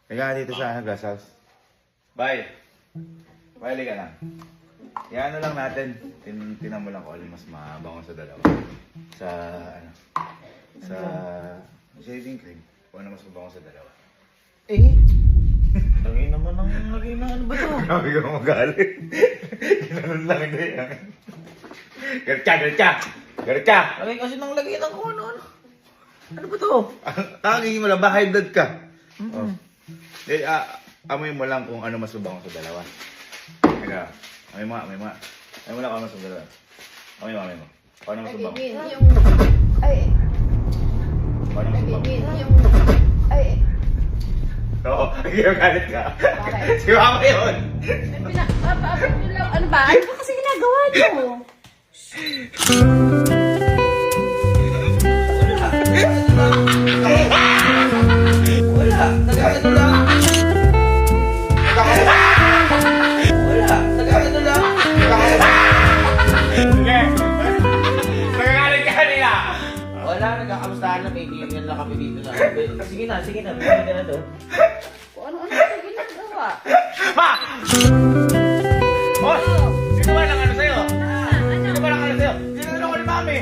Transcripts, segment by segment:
Kaya dito sa glass house. Bye. Bye, ka lang. Yan ano lang natin. Tinan mo lang kung alin mas mabango sa dalawa. Sa, ano, sa shaving cream. Kung ano mas mabango sa dalawa. Eh? Lagay naman ang lagay na ano ba to? Grabe ka magalit. Ginanon lang ito yan. Gertya, gertya! Gertya! Lagay kasi ng lagay ng kung ano. Ano ba to? Tangingin mo lang, ba high blood ka? Oh. Eh, amoy mo lang kung ano mas mabango sa dalawa. Teka, amoy mo, amoy mo. Amoy mo lang kung ano mas mabango sa dalawa. Amoy mo, amoy mo. Kung ano mas mabango? Yung... Ay... Kung ano mas mabango? Yung... Ay... Oo, galit ka. Bakit? Si Mama yun. Papaabot nyo lang. Ano ba? Ano ba kasi ginagawa nyo? Wala. Nagkakano lang. Wala. Nagkakano lang. Sige. Nagagalit ka kanina. Wala. Nagkakamustahan na. Kaibigan lang kami dito na. Sige na. Sige na. Bumili ka na to. Kung ano-ano sa ginagawa. Ma! Boss! Sino ba nang ano sa'yo? Sino ba nang ano sa'yo? Sino na ako ni Mami?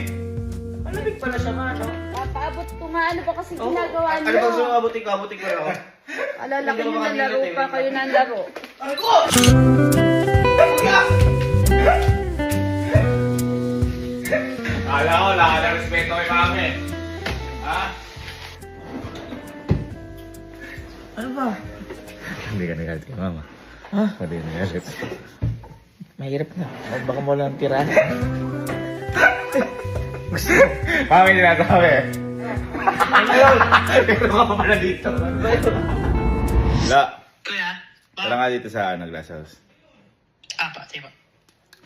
Malamig pala siya, ma. No? Papaabot ko nga. Ano ba kasi ginagawa nyo? Ano bang sumabutin ko? Abutin ko lang. Alalaki nyo na laro pa. Kayo na laro. Ano ko? Kuya! Kala ko, wala ka na respeto kay Mami. Ha? Ano ba? Hindi ka nagalit kay Mama. Ha? Hindi ka nagalit. Mahirap na. Baka mo lang tirahan. Mami, hindi nasabi. Ano yun? Pero ka pa pala dito. Ano ba yun? La, Kuya? tara nga dito sa glass house. Apa, sige po.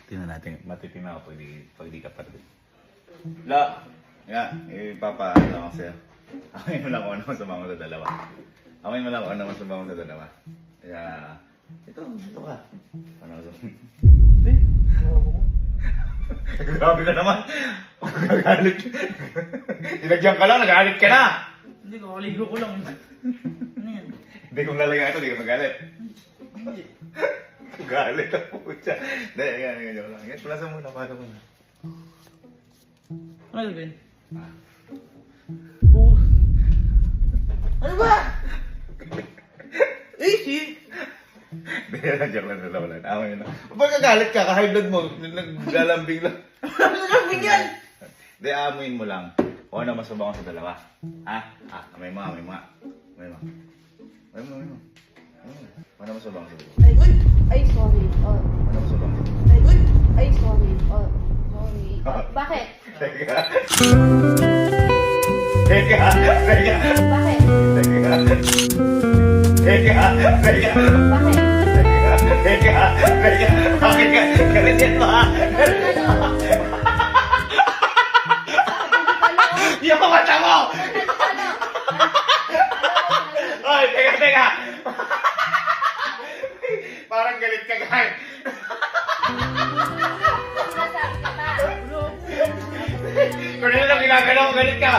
Tingnan natin, matitingnan ako pag di ka pa rin. La, ipapa-ano ako sa'yo. Amoy mo lang kung ano masabango sa dalawa. Amoy mo lang kung ano masabango sa dalawa. Kaya, ito ka. Ano masabango? Eh? Grabe ka naman. Nagagalit. Ilagyan ka lang, nagagalit ka na. Hindi ko, kaligo ko lang. Ano yan? Hindi kong lalagyan ito, hindi ka magalit. Hindi. Galit ako po siya. Hindi, yan lang. Yan, pulasan muna, pulasan muna. Ano gagawin? Oh. Ano ba? Eh, si... Hindi, joke lang, dalawa lang. Amoy na. Ba't kagalit ka? Ka-high blood mo. Naglalambing lang. Ano gagawin yan? Hindi, amoyin mo lang. Kung ano mas mabango sa dalawa. Ha? Amoy mo, amoy mo. Amoy mo. Amoy mo, amoy mo. Kung ano mas mabango sa dalawa. Ay, uy! Ay, sorry. Oh. Ano mas mabango sa dalawa? Ay, uy! Ay, sorry. Oh. Sorry. Oh, bakit? Teka. Teka. Teka. Bakit? Teka. Teka. Teka. Bakit? Teka. Teka. Bakit ka? Galit yan mo ha? Galit yan mo. Yung mata mo! Oy, teka, teka! Parang galit ka, guys. Kung ano lang ginagalaw, galit ka.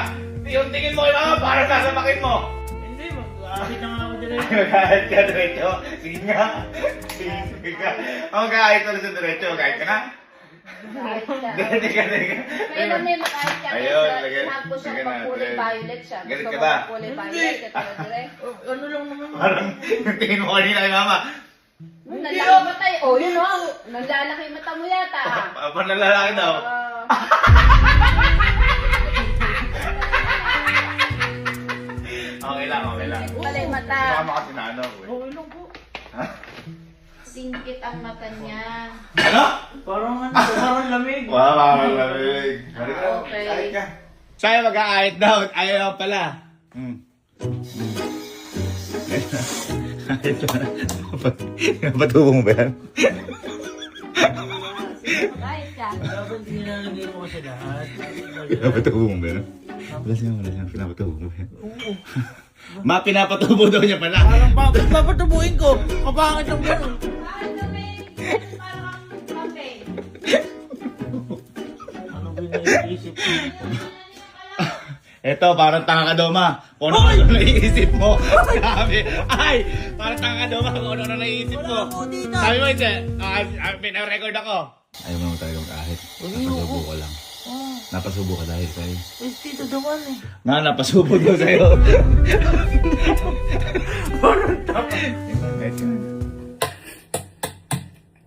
Yung tingin mo kay Mama, parang sasapakin mo. Hindi, mag-aakit na nga ako dyan. Kahit ka diretso. Sige nga. Sige ka. Ang kahit na sa diretso, kahit ka nga. Kahit ka. Galit ka, teka. May naman kahit ka. Ayun, lagyan. Tapos siya Sige na, pag kulay Dre. violet siya. Galit Gusto ka mo ba? pag kulay violet. Ito na dire. Ano lang naman. Parang yung tingin mo kanina kay Mama. Nanlalaki mata eh. Oh, yun oh. Nanlalaki mata mo yata. Parang nalalaki daw. Okay lang, okay lang. Kulay mata. Mama kasi na ano. eh. Okay lang po. Ha? Singkit ang mata niya. Ano? Parang ano, parang lamig. Wow, parang lamig. Okay. Kahit ka. Sa'yo mag-aahit daw. Ayaw pala. Patubo mo ba yan? Kahit ka. Dapat nilalagay mo sa lahat. Pinapatubo mo ba yan? Wala siya. Pinapatubo mo ba yan? Oo. Ma, pinapatubo daw niya pala. Parang bakit papatubuin ko? Kapangit ang gano'n. Bakit kami? Parang campaign. Ano ba yung naisip ko? Eto, parang tanga ka, Doma. Kung ano naiisip mo. Sabi, ay, parang tanga ka, Doma. Kung ano naiisip mo. Sabi mo, pinarecord ako. Ayaw mo talaga kahit. Napasubo ko lang. Napasubo ka dahil sa'yo. Tito Duman eh. Nga, napasubo ko sa'yo.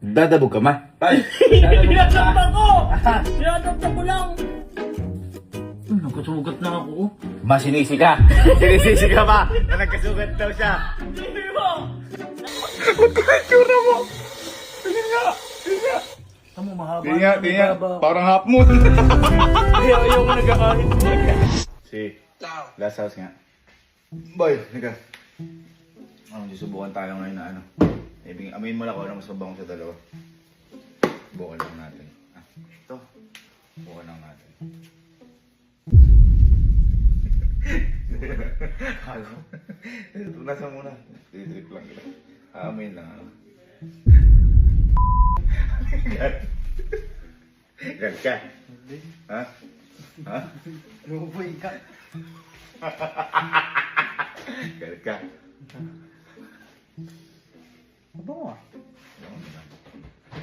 Dadabog ka, ma. Pinagsampa ko! Pinagsampa ko lang! Nagkasugat na ako. Ma, sinisi ka. Sinisisi ka ba? Na nagkasugat daw siya. Hindi mo! Ba't ka yung tsura mo? Tingin nga. Tingin nga. Tamo, mahaba. Tingin nga. Parang half moon. Ayaw ko nagkakalit mo. Si, last house nga. Boy, nika. Susubukan tayo ngayon na ano. Amin mo lang kung ano mas mabango sa dalawa. Bukan lang natin. Ito. Bukan lang natin. Halo. Nasa muna. Trip lang kita. Amin lang ano. Gan ka? Ha? Ha? Luboy ka. Gan ka? Mabango ah.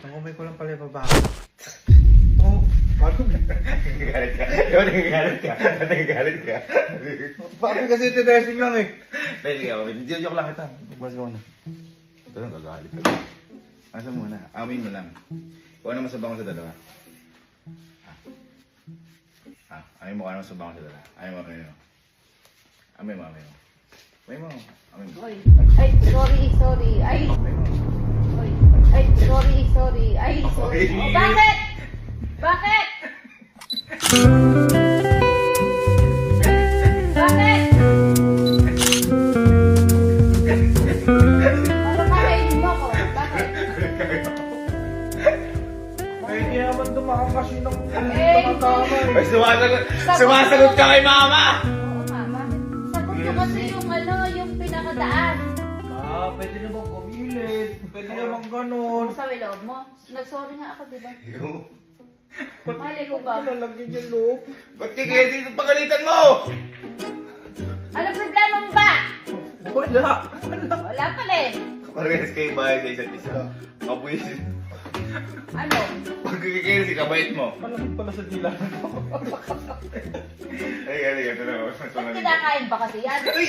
Nangumay ko lang pala yung babae. Nagagalit ka. Nagagalit ka. Nagagalit ka. Bakit kasi ito dressing lang eh. Dahil ikaw, joke lang kita. Bukas ko na. Ito lang, gagalit ka. Asa muna, amin mo lang. Kung ano masabang sa dalawa. Amin mo kung ano masabang sa dalawa. Amin mo, amin mo. Amin mo, amin mo. Amin mo, amin mo. Oy. Ay, sorry. Ay. Amin mo. Oy. Ay, sorry. Ay, sorry. Oy. Oh, bakit? Bakit? Bakit? Ano kakainin mo ko? Bakit? Ay, hindi naman dumakang kasi ng Eh, Ay, sumasagot ka kay mama! Oo nga, bakit? Sagot ko kasi yung pinakadaan. Pwede naman kumilit. Pwede naman ganun. Sa loob mo. Nag-sorry nga ako, di ba? Yo. Mali ko ba? Lalagyan niya loob. Ba't kaya dito pagalitan mo? Ano problema mo ba? Wala. Wala pala eh. Parehas kayo bahay sa isa't isa. Kabuisin. Ano? Pagkikikail si kabait mo. Malamig pala sa dila. Ay, ito na. Ba't kinakain ba kasi yan? Hoy!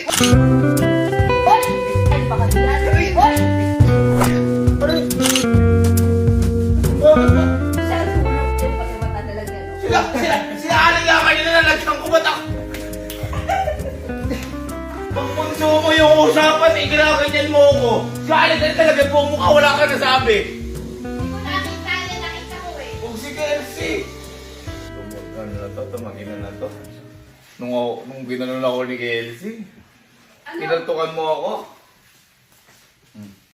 Kinakain ba kasi yan? Hoy! Siya ang sumunod yung pagkabata talaga. Sila aling nga kayo na nalagyan ko ba't ako? Pag punso mo yung usapan, ikinakanyan mo ako. Si aling ka talaga po mukha, wala ka nasabi. Hindi ko nakita yan, nakita ko eh. Kung si Kelsey. Ano na to, tumagina na to. Nung ginanon ako ni Kelsey, Ano? pinantukan mo ako.